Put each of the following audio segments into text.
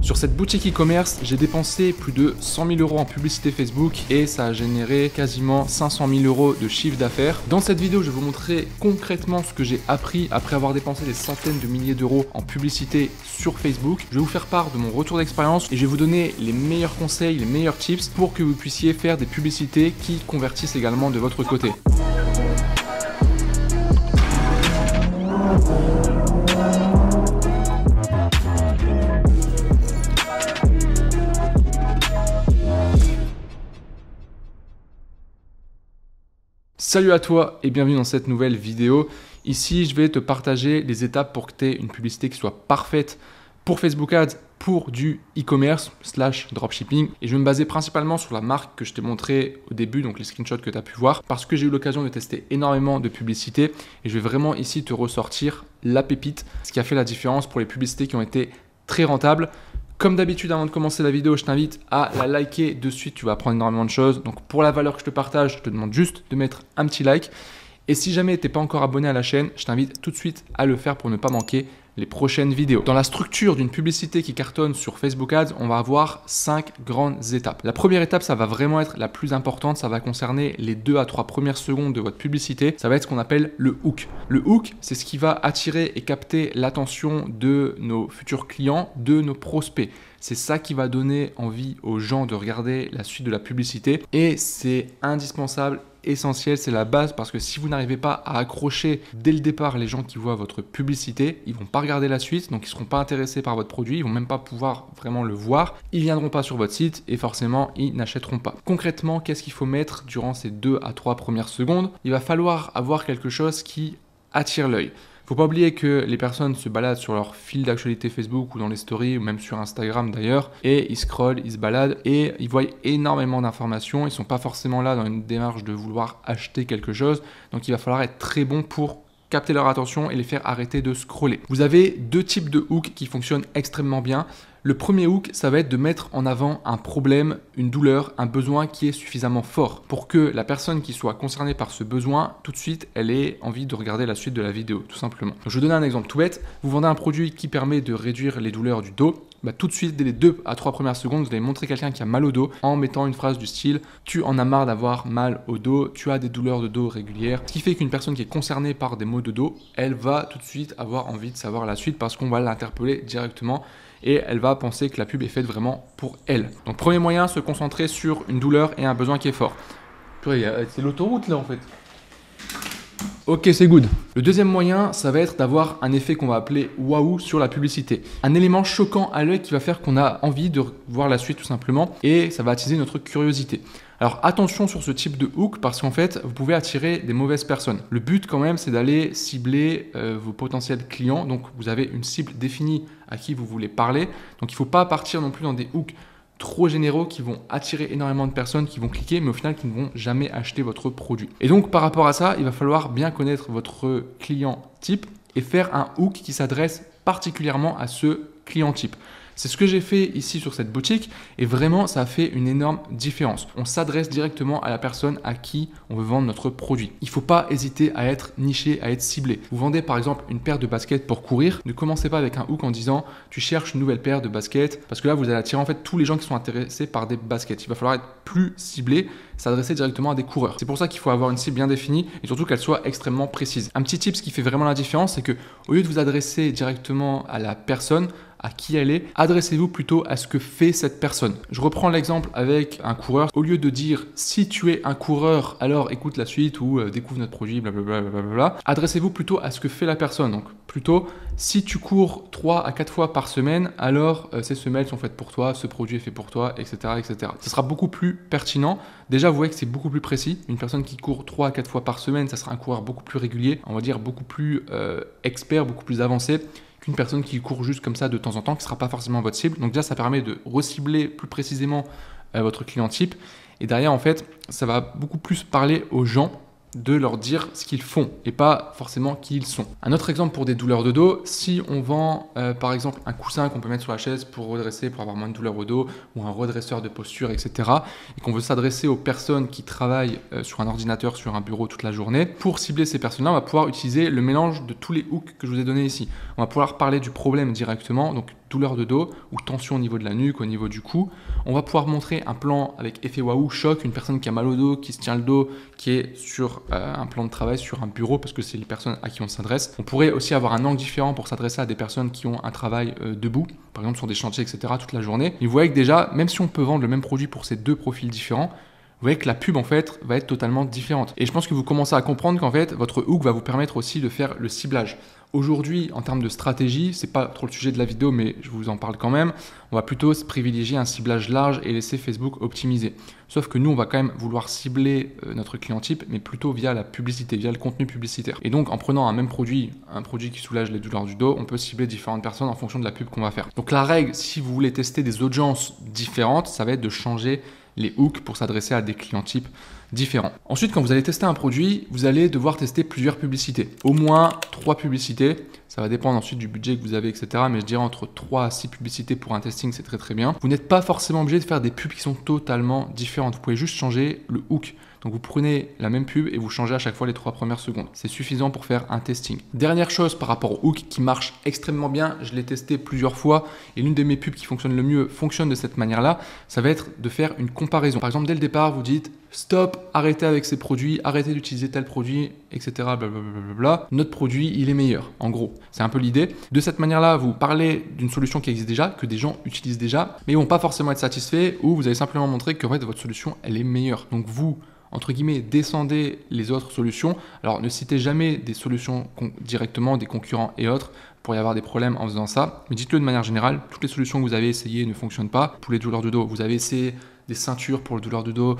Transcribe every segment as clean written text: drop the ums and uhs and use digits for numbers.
Sur cette boutique e-commerce, j'ai dépensé plus de 100 000 € en publicité Facebook et ça a généré quasiment 500 000 € de chiffre d'affaires. Dans cette vidéo, je vais vous montrer concrètement ce que j'ai appris après avoir dépensé des centaines de milliers d'euros en publicité sur Facebook. Je vais vous faire part de mon retour d'expérience et je vais vous donner les meilleurs conseils, les meilleurs tips pour que vous puissiez faire des publicités qui convertissent également de votre côté. Salut à toi et bienvenue dans cette nouvelle vidéo. Ici, je vais te partager les étapes pour que tu aies une publicité qui soit parfaite pour Facebook Ads, pour du e-commerce / dropshipping. Et je vais me baser principalement sur la marque que je t'ai montré au début, donc les screenshots que tu as pu voir, parce que j'ai eu l'occasion de tester énormément de publicités et je vais vraiment ici te ressortir la pépite, ce qui a fait la différence pour les publicités qui ont été très rentables. Comme d'habitude, avant de commencer la vidéo, je t'invite à la liker de suite, tu vas apprendre énormément de choses. Donc pour la valeur que je te partage, je te demande juste de mettre un petit like. Et si jamais tu n'es pas encore abonné à la chaîne, je t'invite tout de suite à le faire pour ne pas manquer les prochaines vidéos. Dans la structure d'une publicité qui cartonne sur Facebook Ads, on va avoir 5 grandes étapes. La première étape, ça va vraiment être la plus importante, ça va concerner les 2 à 3 premières secondes de votre publicité. Ça va être ce qu'on appelle le hook. Le hook, c'est ce qui va attirer et capter l'attention de nos futurs clients, de nos prospects. C'est ça qui va donner envie aux gens de regarder la suite de la publicité et c'est indispensable, essentiel, c'est la base parce que si vous n'arrivez pas à accrocher dès le départ les gens qui voient votre publicité, ils vont pas regarder la suite, donc ils seront pas intéressés par votre produit, ils vont même pas pouvoir vraiment le voir, ils viendront pas sur votre site et forcément ils n'achèteront pas. Concrètement, qu'est-ce qu'il faut mettre durant ces 2 à 3 premières secondes? Il va falloir avoir quelque chose qui attire l'œil. Faut pas oublier que les personnes se baladent sur leur fil d'actualité Facebook ou dans les stories ou même sur Instagram d'ailleurs et ils scrollent, ils se baladent et ils voient énormément d'informations. Ils sont pas forcément là dans une démarche de vouloir acheter quelque chose. Donc il va falloir être très bon pour capter leur attention et les faire arrêter de scroller. Vous avez 2 types de hooks qui fonctionnent extrêmement bien. Le premier hook, ça va être de mettre en avant un problème, une douleur, un besoin qui est suffisamment fort pour que la personne qui soit concernée par ce besoin, tout de suite, elle ait envie de regarder la suite de la vidéo, tout simplement. Donc, je vais donner un exemple tout bête. Vous vendez un produit qui permet de réduire les douleurs du dos. Tout de suite, dès les 2 à 3 premières secondes, vous allez montrer quelqu'un qui a mal au dos en mettant une phrase du style « Tu en as marre d'avoir mal au dos, tu as des douleurs de dos régulières ». Ce qui fait qu'une personne qui est concernée par des maux de dos, elle va tout de suite avoir envie de savoir la suite parce qu'on va l'interpeller directement et elle va penser que la pub est faite vraiment pour elle. Donc premier moyen, se concentrer sur une douleur et un besoin qui est fort. C'est l'autoroute là en fait. Ok, c'est good. Le deuxième moyen, ça va être d'avoir un effet qu'on va appeler waouh sur la publicité. Un élément choquant à l'œil qui va faire qu'on a envie de voir la suite tout simplement et ça va attiser notre curiosité. Alors attention sur ce type de hook parce qu'en fait, vous pouvez attirer des mauvaises personnes. Le but quand même, c'est d'aller cibler vos potentiels clients. Donc vous avez une cible définie à qui vous voulez parler. Donc il ne faut pas partir non plus dans des hooks trop généraux qui vont attirer énormément de personnes qui vont cliquer mais au final qui ne vont jamais acheter votre produit. Et donc par rapport à ça, il va falloir bien connaître votre client type et faire un hook qui s'adresse particulièrement à ce client type. C'est ce que j'ai fait ici sur cette boutique et vraiment ça a fait une énorme différence. On s'adresse directement à la personne à qui on veut vendre notre produit. Il ne faut pas hésiter à être niché, à être ciblé. Vous vendez par exemple une paire de baskets pour courir, ne commencez pas avec un hook en disant tu cherches une nouvelle paire de baskets parce que là vous allez attirer en fait tous les gens qui sont intéressés par des baskets. Il va falloir être plus ciblé, s'adresser directement à des coureurs. C'est pour ça qu'il faut avoir une cible bien définie et surtout qu'elle soit extrêmement précise. Un petit tip, ce qui fait vraiment la différence, c'est que au lieu de vous adresser directement à la personne, à qui elle est, adressez-vous plutôt à ce que fait cette personne. Je reprends l'exemple avec un coureur. Au lieu de dire si tu es un coureur, alors écoute la suite ou découvre notre produit, blablabla, adressez-vous plutôt à ce que fait la personne. Donc plutôt si tu cours 3 à 4 fois par semaine, alors ces semelles sont faites pour toi, ce produit est fait pour toi, etc. etc. Ce sera beaucoup plus pertinent. Déjà, vous voyez que c'est beaucoup plus précis. Une personne qui court 3 à 4 fois par semaine, ça sera un coureur beaucoup plus régulier, on va dire beaucoup plus expert, beaucoup plus avancé qu'une personne qui court juste comme ça de temps en temps, qui ne sera pas forcément votre cible. Donc déjà, ça permet de recibler plus précisément votre client type. Et derrière, en fait, ça va beaucoup plus parler aux gens de leur dire ce qu'ils font et pas forcément qui ils sont. Un autre exemple pour des douleurs de dos, si on vend par exemple un coussin qu'on peut mettre sur la chaise pour redresser, pour avoir moins de douleurs au dos, ou un redresseur de posture, etc. et qu'on veut s'adresser aux personnes qui travaillent sur un ordinateur, sur un bureau toute la journée, pour cibler ces personnes-là, on va pouvoir utiliser le mélange de tous les hooks que je vous ai donnés ici. On va pouvoir parler du problème directement, donc douleur de dos ou tension au niveau de la nuque, au niveau du cou. On va pouvoir montrer un plan avec effet waouh, choc, une personne qui a mal au dos, qui se tient le dos, qui est sur un plan de travail, sur un bureau, parce que c'est les personnes à qui on s'adresse. On pourrait aussi avoir un angle différent pour s'adresser à des personnes qui ont un travail debout, par exemple sur des chantiers, etc. toute la journée. Et vous voyez que déjà, même si on peut vendre le même produit pour ces deux profils différents, vous voyez que la pub en fait va être totalement différente. Et je pense que vous commencez à comprendre qu'en fait, votre hook va vous permettre aussi de faire le ciblage. Aujourd'hui, en termes de stratégie, c'est pas trop le sujet de la vidéo, mais je vous en parle quand même. On va plutôt se privilégier un ciblage large et laisser Facebook optimiser. Sauf que nous, on va quand même vouloir cibler notre client type, mais plutôt via la publicité, via le contenu publicitaire. Et donc, en prenant un même produit, un produit qui soulage les douleurs du dos, on peut cibler différentes personnes en fonction de la pub qu'on va faire. Donc la règle, si vous voulez tester des audiences différentes, ça va être de changer les hooks pour s'adresser à des clients types différents. Ensuite, quand vous allez tester un produit, vous allez devoir tester plusieurs publicités. Au moins 3 publicités. Ça va dépendre ensuite du budget que vous avez, etc. Mais je dirais entre 3 à 6 publicités pour un testing, c'est très très bien. Vous n'êtes pas forcément obligé de faire des pubs qui sont totalement différentes. Vous pouvez juste changer le hook. Donc vous prenez la même pub et vous changez à chaque fois les 3 premières secondes. C'est suffisant pour faire un testing. Dernière chose par rapport au hook qui marche extrêmement bien, je l'ai testé plusieurs fois et l'une de mes pubs qui fonctionne le mieux fonctionne de cette manière-là, ça va être de faire une comparaison. Par exemple, dès le départ, vous dites stop, arrêtez avec ces produits, arrêtez d'utiliser tel produit, etc. Blablabla. Notre produit, il est meilleur. En gros, c'est un peu l'idée. De cette manière-là, vous parlez d'une solution qui existe déjà, que des gens utilisent déjà, mais ils vont pas forcément être satisfaits ou vous allez simplement montrer que en fait, votre solution, elle est meilleure. Donc vous, entre guillemets, descendez les autres solutions. Alors, ne citez jamais des solutions directement, des concurrents et autres, pour y avoir des problèmes en faisant ça. Mais dites-le de manière générale, toutes les solutions que vous avez essayées ne fonctionnent pas. Pour les douleurs de dos, vous avez essayé des ceintures pour le douleur de dos,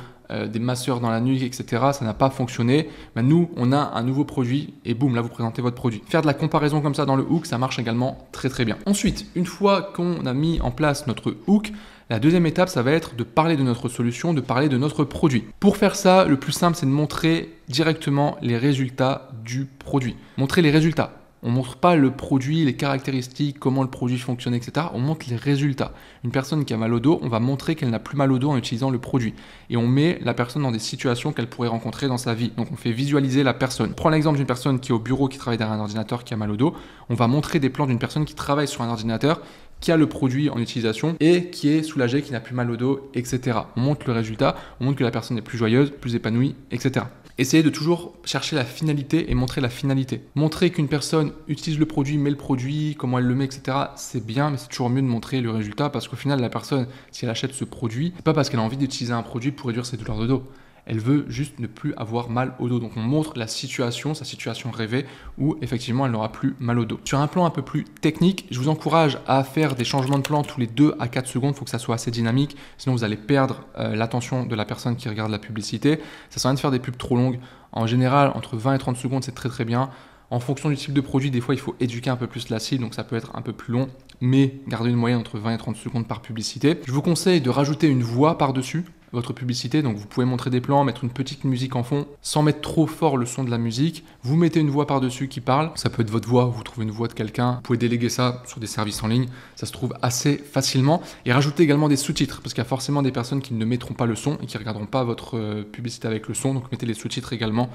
des masseurs dans la nuque, etc. Ça n'a pas fonctionné. Ben, nous, on a un nouveau produit et boum, là, vous présentez votre produit. Faire de la comparaison comme ça dans le hook, ça marche également très très bien. Ensuite, une fois qu'on a mis en place notre hook, la deuxième étape, ça va être de parler de notre solution, de parler de notre produit. Pour faire ça, le plus simple, c'est de montrer directement les résultats du produit. Montrer les résultats. On ne montre pas le produit, les caractéristiques, comment le produit fonctionne, etc. On montre les résultats. Une personne qui a mal au dos, on va montrer qu'elle n'a plus mal au dos en utilisant le produit. Et on met la personne dans des situations qu'elle pourrait rencontrer dans sa vie. Donc on fait visualiser la personne. Prends l'exemple d'une personne qui est au bureau, qui travaille derrière un ordinateur, qui a mal au dos. On va montrer des plans d'une personne qui travaille sur un ordinateur, qui a le produit en utilisation et qui est soulagé, qui n'a plus mal au dos, etc. On montre le résultat, on montre que la personne est plus joyeuse, plus épanouie, etc. Essayez de toujours chercher la finalité et montrer la finalité. Montrer qu'une personne utilise le produit, met le produit, comment elle le met, etc. C'est bien, mais c'est toujours mieux de montrer le résultat parce qu'au final, la personne, si elle achète ce produit, c'est pas parce qu'elle a envie d'utiliser un produit pour réduire ses douleurs de dos. Elle veut juste ne plus avoir mal au dos. Donc on montre la situation, sa situation rêvée, où effectivement elle n'aura plus mal au dos. Sur un plan un peu plus technique, je vous encourage à faire des changements de plan tous les 2 à 4 secondes. Il faut que ça soit assez dynamique, sinon vous allez perdre l'attention de la personne qui regarde la publicité. Ça sert à rien de faire des pubs trop longues. En général, entre 20 et 30 secondes, c'est très très bien. En fonction du type de produit, des fois, il faut éduquer un peu plus la cible, donc ça peut être un peu plus long, mais gardez une moyenne entre 20 et 30 secondes par publicité. Je vous conseille de rajouter une voix par-dessus votre publicité, donc vous pouvez montrer des plans, mettre une petite musique en fond, sans mettre trop fort le son de la musique. Vous mettez une voix par-dessus qui parle, ça peut être votre voix, vous trouvez une voix de quelqu'un, vous pouvez déléguer ça sur des services en ligne, ça se trouve assez facilement. Et rajoutez également des sous-titres, parce qu'il y a forcément des personnes qui ne mettront pas le son et qui ne regarderont pas votre publicité avec le son, donc mettez les sous-titres également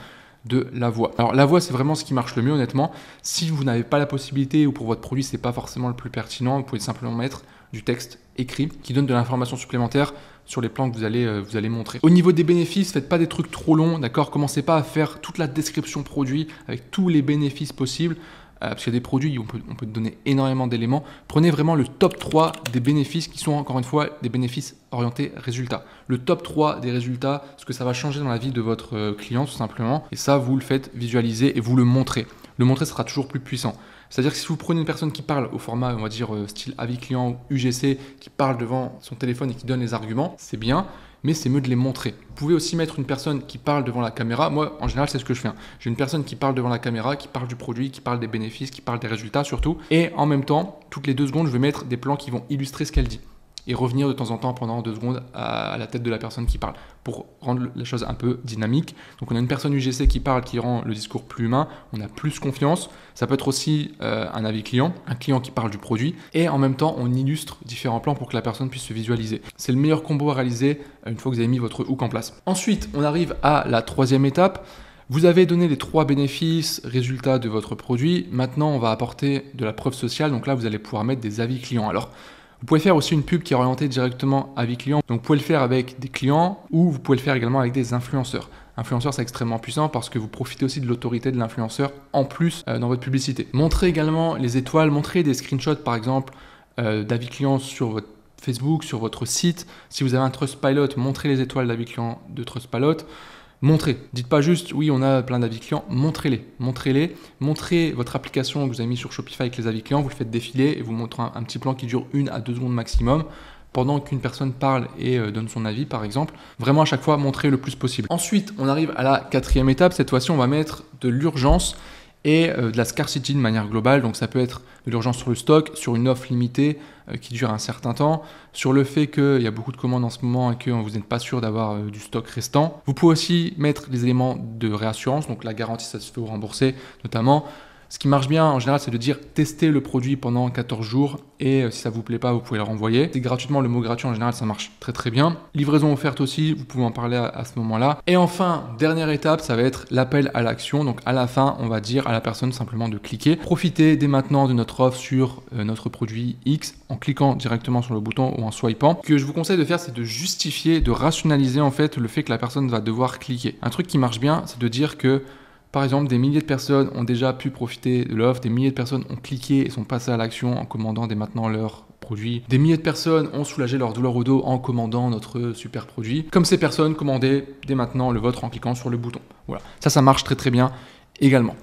de la voix. Alors la voix, c'est vraiment ce qui marche le mieux honnêtement. Si vous n'avez pas la possibilité ou pour votre produit c'est pas forcément le plus pertinent, vous pouvez simplement mettre du texte écrit qui donne de l'information supplémentaire sur les plans que vous allez montrer. Au niveau des bénéfices, faites pas des trucs trop longs, d'accord? Commencez pas à faire toute la description produit avec tous les bénéfices possibles. Parce qu'il y a des produits, on peut donner énormément d'éléments. Prenez vraiment le top 3 des bénéfices qui sont encore une fois des bénéfices orientés résultats. Le top 3 des résultats, ce que ça va changer dans la vie de votre client tout simplement. Et ça, vous le faites visualiser et vous le montrez. Le montrer sera toujours plus puissant. C'est-à-dire que si vous prenez une personne qui parle au format, on va dire, style avis client ou UGC, qui parle devant son téléphone et qui donne les arguments, c'est bien, mais c'est mieux de les montrer. Vous pouvez aussi mettre une personne qui parle devant la caméra. Moi, en général, c'est ce que je fais. J'ai une personne qui parle devant la caméra, qui parle du produit, qui parle des bénéfices, qui parle des résultats surtout. Et en même temps, toutes les 2 secondes, je vais mettre des plans qui vont illustrer ce qu'elle dit. Et revenir de temps en temps pendant 2 secondes à la tête de la personne qui parle pour rendre la chose un peu dynamique. Donc on a une personne UGC qui parle, qui rend le discours plus humain, on a plus confiance. Ça peut être aussi un avis client, un client qui parle du produit et en même temps on illustre différents plans pour que la personne puisse se visualiser. C'est le meilleur combo à réaliser une fois que vous avez mis votre hook en place. Ensuite, on arrive à la 3e étape. Vous avez donné les 3 bénéfices, résultats de votre produit. Maintenant, on va apporter de la preuve sociale. Donc là, vous allez pouvoir mettre des avis clients. Alors, vous pouvez faire aussi une pub qui est orientée directement avis clients. Donc, vous pouvez le faire avec des clients ou vous pouvez le faire également avec des influenceurs. Influenceur, c'est extrêmement puissant parce que vous profitez aussi de l'autorité de l'influenceur en plus dans votre publicité. Montrez également les étoiles, montrez des screenshots par exemple d'avis clients sur votre Facebook, sur votre site. Si vous avez un Trustpilot, montrez les étoiles d'avis clients de Trustpilot. Montrez. Dites pas juste oui, on a plein d'avis clients. Montrez-les. Montrez-les. Montrez votre application que vous avez mis sur Shopify avec les avis clients. Vous le faites défiler et vous montrez un petit plan qui dure 1 à 2 secondes maximum pendant qu'une personne parle et donne son avis par exemple. Vraiment à chaque fois, montrez le plus possible. Ensuite, on arrive à la 4e étape. Cette fois-ci, on va mettre de l'urgence et de la scarcity de manière globale. Donc ça peut être de l'urgence sur le stock, sur une offre limitée qui dure un certain temps, sur le fait qu'il y a beaucoup de commandes en ce moment et que vous n'êtes pas sûr d'avoir du stock restant. Vous pouvez aussi mettre des éléments de réassurance, donc la garantie, ça se fait rembourser notamment. Ce qui marche bien en général, c'est de dire tester le produit pendant 14 jours et si ça ne vous plaît pas, vous pouvez le renvoyer. C'est gratuitement, le mot gratuit en général, ça marche très très bien. Livraison offerte aussi, vous pouvez en parler à ce moment-là. Et enfin, dernière étape, ça va être l'appel à l'action. Donc à la fin, on va dire à la personne simplement de cliquer. Profitez dès maintenant de notre offre sur notre produit X en cliquant directement sur le bouton ou en swipant. Ce que je vous conseille de faire, c'est de justifier, de rationaliser en fait le fait que la personne va devoir cliquer. Un truc qui marche bien, c'est de dire que par exemple, des milliers de personnes ont déjà pu profiter de l'offre, des milliers de personnes ont cliqué et sont passées à l'action en commandant dès maintenant leur produit. Des milliers de personnes ont soulagé leur douleur au dos en commandant notre super produit. Comme ces personnes, commandez dès maintenant le vôtre en cliquant sur le bouton. Voilà, ça marche très très bien également.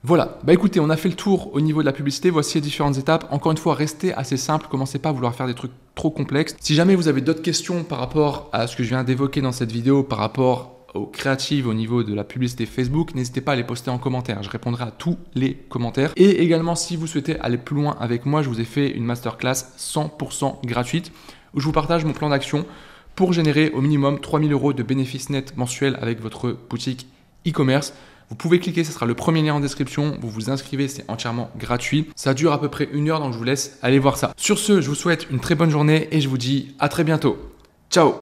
Voilà, bah écoutez, on a fait le tour au niveau de la publicité, voici les différentes étapes. Encore une fois, restez assez simple, commencez pas à vouloir faire des trucs trop complexes. Si jamais vous avez d'autres questions par rapport à ce que je viens d'évoquer dans cette vidéo, par rapport aux créatives au niveau de la publicité Facebook, n'hésitez pas à les poster en commentaire. Je répondrai à tous les commentaires. Et également, si vous souhaitez aller plus loin avec moi, je vous ai fait une masterclass 100% gratuite où je vous partage mon plan d'action pour générer au minimum 3 000 € de bénéfices nets mensuels avec votre boutique e-commerce. Vous pouvez cliquer, ce sera le premier lien en description. Vous vous inscrivez, c'est entièrement gratuit. Ça dure à peu près 1 heure, donc je vous laisse aller voir ça. Sur ce, je vous souhaite une très bonne journée et je vous dis à très bientôt. Ciao!